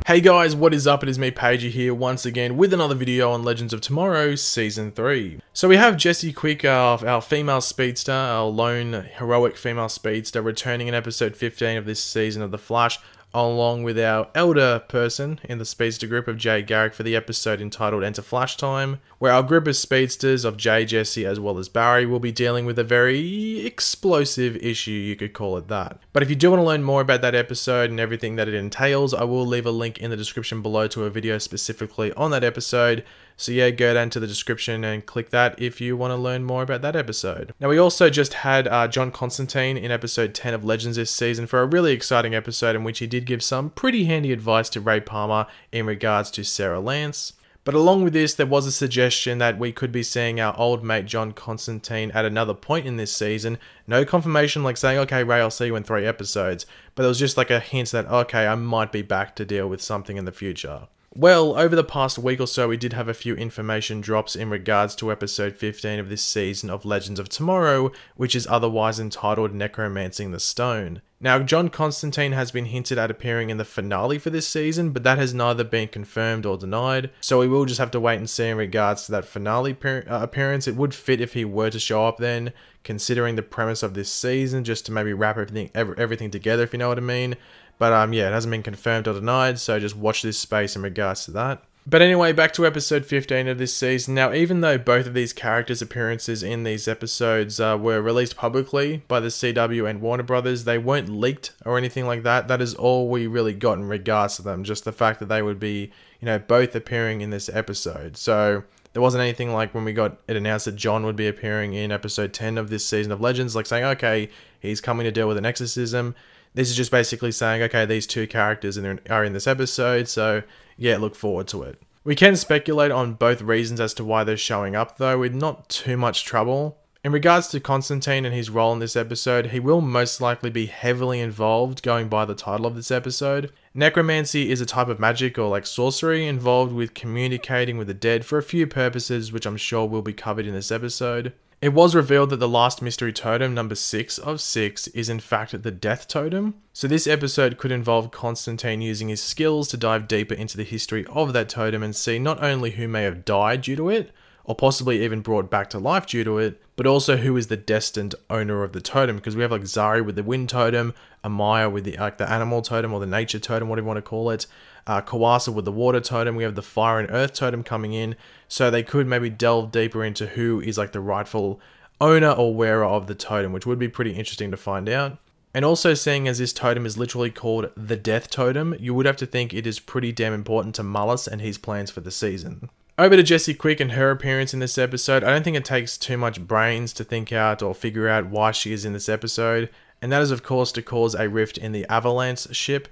Hey guys, what is up? It is me, Pagey here, once again with another video on Legends of Tomorrow Season 3. So we have Jessie Quick, our female speedster, our lone heroic female speedster, returning in episode 15 of this season of The Flash, along with our elder person in the speedster group of Jay Garrick for the episode entitled Enter Flash Time, where our group of speedsters of Jay, Jessie, as well as Barry will be dealing with a very explosive issue, you could call it that. But if you do want to learn more about that episode and everything that it entails, I will leave a link in the description below to a video specifically on that episode. So yeah, go down to the description and click that if you want to learn more about that episode. Now we also just had John Constantine in episode 10 of Legends this season for a really exciting episode in which he did give some pretty handy advice to Ray Palmer in regards to Sarah Lance. But along with this, there was a suggestion that we could be seeing our old mate John Constantine at another point in this season. No confirmation like saying, okay Ray, I'll see you in 3 episodes. But it was just like a hint that, okay, I might be back to deal with something in the future. Well, over the past week or so, we did have a few information drops in regards to episode 15 of this season of Legends of Tomorrow, which is otherwise entitled Necromancing the Stone. Now, John Constantine has been hinted at appearing in the finale for this season, but that has neither been confirmed or denied, so we will just have to wait and see in regards to that finale appearance. It would fit if he were to show up then, considering the premise of this season, just to maybe wrap everything together, if you know what I mean. But yeah, it hasn't been confirmed or denied, so just watch this space in regards to that. But anyway, back to episode 15 of this season. Now, even though both of these characters' appearances in these episodes were released publicly by the CW and Warner Brothers, they weren't leaked or anything like that. That is all we really got in regards to them. Just the fact that they would be, you know, both appearing in this episode. So there wasn't anything like when we got it announced that John would be appearing in episode 10 of this season of Legends, like saying, okay, he's coming to deal with an exorcism. This is just basically saying, okay, these two characters are in this episode, so yeah, look forward to it. We can speculate on both reasons as to why they're showing up though, with not too much trouble. In regards to Constantine and his role in this episode, he will most likely be heavily involved, going by the title of this episode. Necromancy is a type of magic or like sorcery involved with communicating with the dead for a few purposes, which I'm sure will be covered in this episode. It was revealed that the last mystery totem, number 6 of 6, is in fact the death totem. So this episode could involve Constantine using his skills to dive deeper into the history of that totem and see not only who may have died due to it, or possibly even brought back to life due to it, but also who is the destined owner of the totem, because we have like Zari with the wind totem, Amaya with the animal totem or the nature totem, whatever you want to call it, Kawasa with the water totem, we have the fire and earth totem coming in, so they could maybe delve deeper into who is like the rightful owner or wearer of the totem, which would be pretty interesting to find out. And also, seeing as this totem is literally called the Death Totem, you would have to think it is pretty damn important to Mullis and his plans for the season. Over to Jessie Quick and her appearance in this episode. I don't think it takes too much brains to think out or figure out why she is in this episode, and that is of course to cause a rift in the Avalanche ship.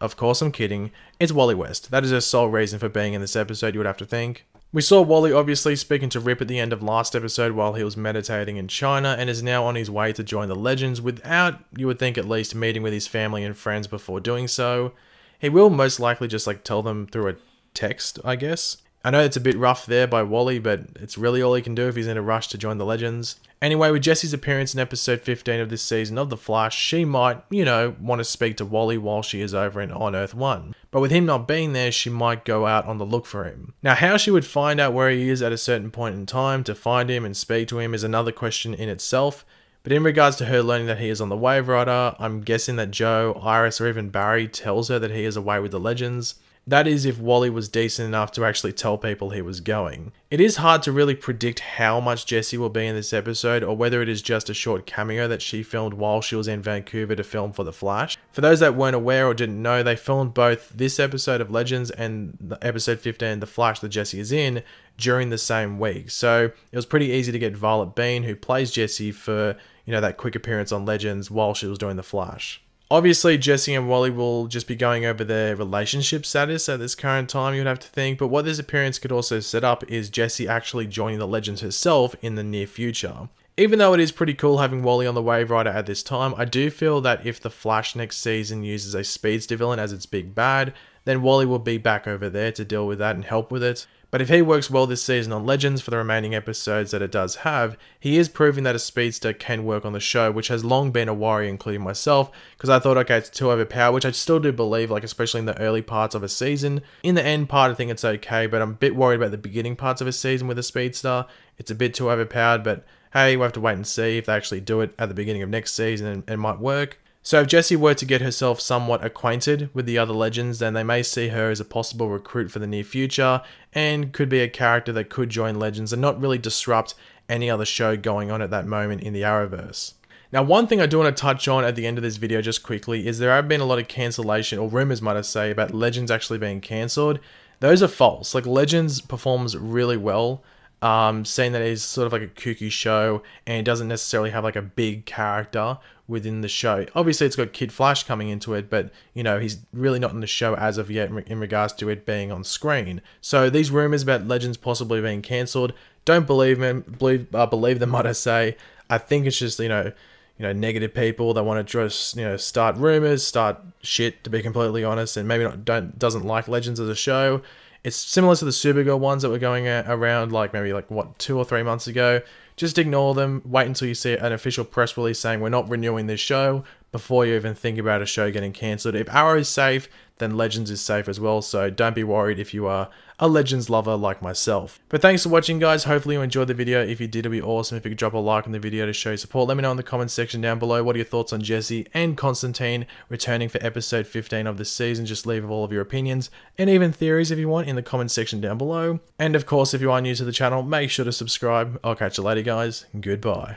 Of course, I'm kidding. It's Wally West. That is her sole reason for being in this episode, you would have to think. We saw Wally obviously speaking to Rip at the end of last episode while he was meditating in China, and is now on his way to join the Legends without, you would think at least, meeting with his family and friends before doing so. He will most likely just like tell them through a text, I guess. I know it's a bit rough there by Wally, but it's really all he can do if he's in a rush to join the Legends. Anyway, with Jessie's appearance in episode 15 of this season of The Flash, she might, you know, want to speak to Wally while she is over on Earth 1. But with him not being there, she might go out on the look for him. Now, how she would find out where he is at a certain point in time to find him and speak to him is another question in itself. But in regards to her learning that he is on the Wave Rider, I'm guessing that Joe, Iris, or even Barry tells her that he is away with the Legends. That is if Wally was decent enough to actually tell people he was going. It is hard to really predict how much Jessie will be in this episode, or whether it is just a short cameo that she filmed while she was in Vancouver to film for The Flash. For those that weren't aware or didn't know, they filmed both this episode of Legends and the episode 15, The Flash, that Jessie is in, during the same week. So it was pretty easy to get Violet Bean, who plays Jessie, for, you know, that quick appearance on Legends while she was doing The Flash. Obviously, Jessie and Wally will just be going over their relationship status at this current time, you'd have to think, but what this appearance could also set up is Jessie actually joining the Legends herself in the near future. Even though it is pretty cool having Wally on the Wave Rider at this time, I do feel that if the Flash next season uses a speedster villain as its big bad, then Wally will be back over there to deal with that and help with it. But if he works well this season on Legends for the remaining episodes that it does have, he is proving that a speedster can work on the show, which has long been a worry, including myself, because I thought, okay, it's too overpowered, which I still do believe, like especially in the early parts of a season. In the end part, I think it's okay, but I'm a bit worried about the beginning parts of a season with a speedster. It's a bit too overpowered, but hey, we'll have to wait and see if they actually do it at the beginning of next season, and it might work. So if Jessie were to get herself somewhat acquainted with the other legends, then they may see her as a possible recruit for the near future, and could be a character that could join Legends and not really disrupt any other show going on at that moment in the Arrowverse. Now, one thing I do want to touch on at the end of this video just quickly is there have been a lot of cancellation, or rumors might I say, about Legends actually being cancelled. Those are false. Like, Legends performs really well. Saying that it's sort of like a kooky show and it doesn't necessarily have like a big character within the show. Obviously it's got Kid Flash coming into it, but you know, he's really not in the show as of yet in regards to it being on screen. So these rumors about Legends possibly being cancelled, don't believe them, believe them, might I say. I think it's just, you know, negative people that want to just, start rumors, start shit, to be completely honest, and maybe doesn't like Legends as a show. It's similar to the Supergirl ones that were going around maybe 2 or 3 months ago. Just ignore them, wait until you see an official press release saying we're not renewing this show before you even think about a show getting cancelled. If Arrow is safe, then Legends is safe as well, so don't be worried if you are a Legends lover like myself. But thanks for watching, guys. Hopefully you enjoyed the video. If you did, it'd be awesome if you could drop a like on the video to show your support. Let me know in the comments section down below what are your thoughts on Jessie and Constantine returning for episode 15 of this season. Just leave all of your opinions and even theories if you want in the comments section down below. And of course, if you are new to the channel, make sure to subscribe. I'll catch you later, guys. Goodbye.